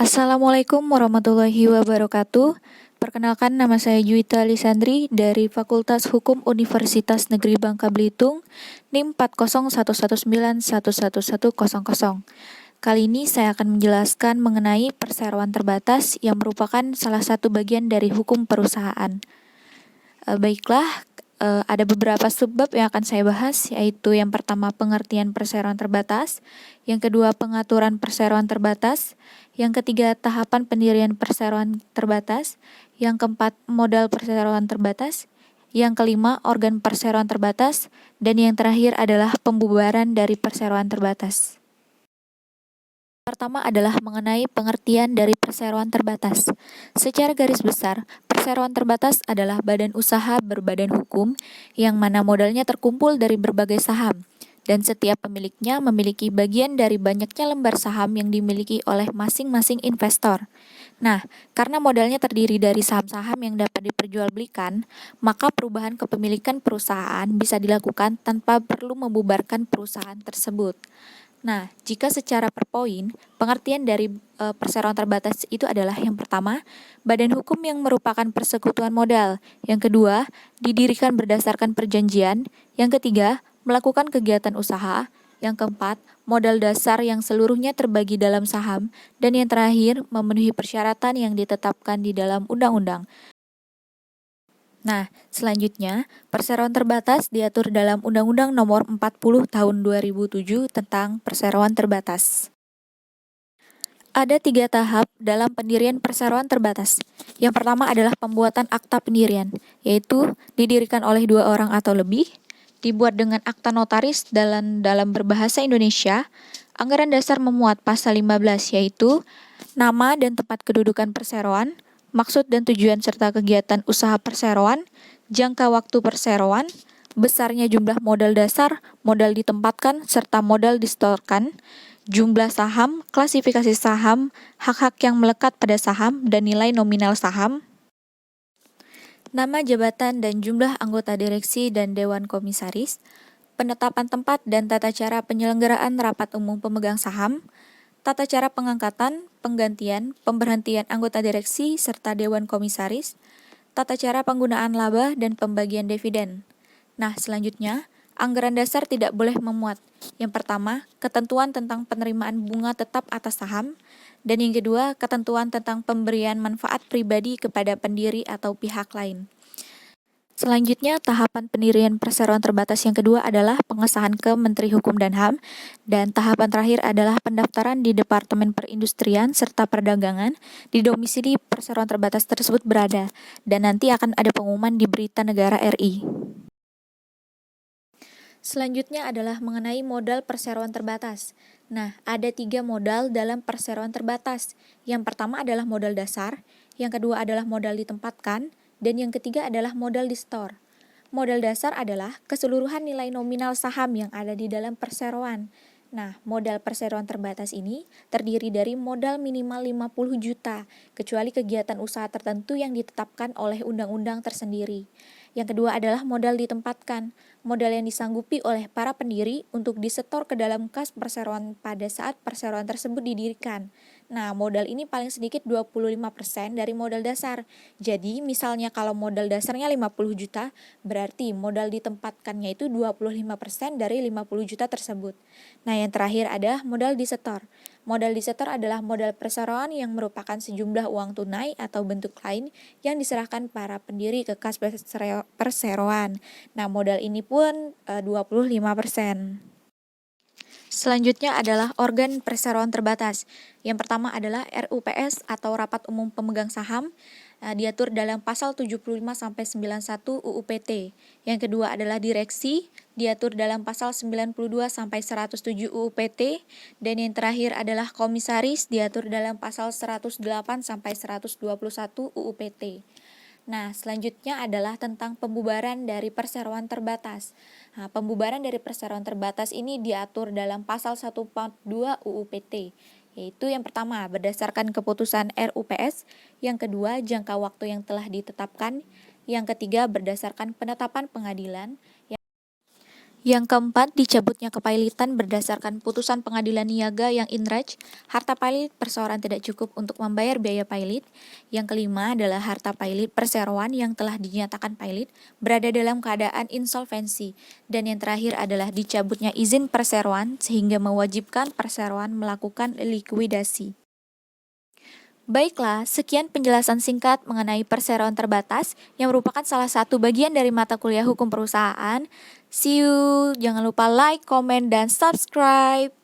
Assalamualaikum warahmatullahi wabarakatuh. Perkenalkan, nama saya Juwita Lisandri dari Fakultas Hukum Universitas Negeri Bangka Belitung, NIM 40119111100. Kali ini saya akan menjelaskan mengenai perseroan terbatas yang merupakan salah satu bagian dari hukum perusahaan. Baiklah, ada beberapa subbab yang akan saya bahas, yaitu yang pertama pengertian perseroan terbatas, yang kedua pengaturan perseroan terbatas, yang ketiga tahapan pendirian perseroan terbatas, yang keempat modal perseroan terbatas, yang kelima organ perseroan terbatas, dan yang terakhir adalah pembubaran dari perseroan terbatas. Pertama adalah mengenai pengertian dari perseroan terbatas. Secara garis besar, perseroan terbatas adalah badan usaha berbadan hukum yang mana modalnya terkumpul dari berbagai saham, dan setiap pemiliknya memiliki bagian dari banyaknya lembar saham yang dimiliki oleh masing-masing investor. Nah, karena modalnya terdiri dari saham-saham yang dapat diperjualbelikan, maka perubahan kepemilikan perusahaan bisa dilakukan tanpa perlu membubarkan perusahaan tersebut. Nah, jika secara per poin, pengertian dari perseroan terbatas itu adalah yang pertama, badan hukum yang merupakan persekutuan modal. Yang kedua, didirikan berdasarkan perjanjian. Yang ketiga, melakukan kegiatan usaha. Yang keempat, modal dasar yang seluruhnya terbagi dalam saham. Dan yang terakhir, memenuhi persyaratan yang ditetapkan di dalam undang-undang. Nah, selanjutnya, perseroan terbatas diatur dalam Undang-Undang Nomor 40 Tahun 2007 tentang perseroan terbatas. Ada 3 tahap dalam pendirian perseroan terbatas. Yang pertama adalah pembuatan akta pendirian, yaitu didirikan oleh 2 orang atau lebih, dibuat dengan akta notaris dalam berbahasa Indonesia. Anggaran dasar memuat pasal 15, yaitu nama dan tempat kedudukan perseroan, maksud dan tujuan serta kegiatan usaha perseroan, jangka waktu perseroan, besarnya jumlah modal dasar, modal ditempatkan, serta modal disetorkan, jumlah saham, klasifikasi saham, hak-hak yang melekat pada saham, dan nilai nominal saham, nama jabatan dan jumlah anggota direksi dan dewan komisaris, penetapan tempat dan tata cara penyelenggaraan rapat umum pemegang saham, tata cara pengangkatan, penggantian, pemberhentian anggota direksi serta dewan komisaris, tata cara penggunaan laba dan pembagian dividen. Nah, selanjutnya, anggaran dasar tidak boleh memuat. Yang pertama, ketentuan tentang penerimaan bunga tetap atas saham, dan yang kedua, ketentuan tentang pemberian manfaat pribadi kepada pendiri atau pihak lain. Selanjutnya, tahapan pendirian perseroan terbatas yang kedua adalah pengesahan ke Menteri Hukum dan HAM, dan tahapan terakhir adalah pendaftaran di Departemen Perindustrian serta Perdagangan di domisili perseroan terbatas tersebut berada, dan nanti akan ada pengumuman di Berita Negara RI. Selanjutnya adalah mengenai modal perseroan terbatas. Nah, ada 3 modal dalam perseroan terbatas. Yang pertama adalah modal dasar, yang kedua adalah modal ditempatkan, dan yang ketiga adalah modal di-store. Modal dasar adalah keseluruhan nilai nominal saham yang ada di dalam perseroan. Nah, modal perseroan terbatas ini terdiri dari modal minimal 50 juta, kecuali kegiatan usaha tertentu yang ditetapkan oleh undang-undang tersendiri. Yang kedua adalah modal ditempatkan, modal yang disanggupi oleh para pendiri untuk disetor ke dalam kas perseroan pada saat perseroan tersebut didirikan. Nah, modal ini paling sedikit 25% dari modal dasar. Jadi, misalnya kalau modal dasarnya 50 juta, berarti modal ditempatkannya itu 25% dari 50 juta tersebut. Nah, yang terakhir adalah modal disetor. Modal disetor adalah modal perseroan yang merupakan sejumlah uang tunai atau bentuk lain yang diserahkan para pendiri ke kas perseroan. Nah, modal ini pun 25%. Selanjutnya adalah organ perseroan terbatas. Yang pertama adalah RUPS atau Rapat Umum Pemegang Saham, diatur dalam pasal 75 sampai 91 UU PT. Yang kedua adalah direksi, diatur dalam pasal 92 sampai 107 UU PT, dan yang terakhir adalah komisaris, diatur dalam pasal 108 sampai 121 UU PT. Nah, selanjutnya adalah tentang pembubaran dari perseroan terbatas. Nah, pembubaran dari perseroan terbatas ini diatur dalam pasal 142 UU PT, yaitu yang pertama berdasarkan keputusan RUPS, yang kedua jangka waktu yang telah ditetapkan, yang ketiga berdasarkan penetapan pengadilan, Yang keempat, dicabutnya kepailitan berdasarkan putusan pengadilan niaga yang inraj, harta pailit perseroan tidak cukup untuk membayar biaya pailit. Yang kelima adalah harta pailit perseroan yang telah dinyatakan pailit berada dalam keadaan insolvensi. Dan yang terakhir adalah dicabutnya izin perseroan sehingga mewajibkan perseroan melakukan likuidasi. Baiklah, sekian penjelasan singkat mengenai perseroan terbatas yang merupakan salah satu bagian dari mata kuliah hukum perusahaan. See you, jangan lupa like, comment, dan subscribe.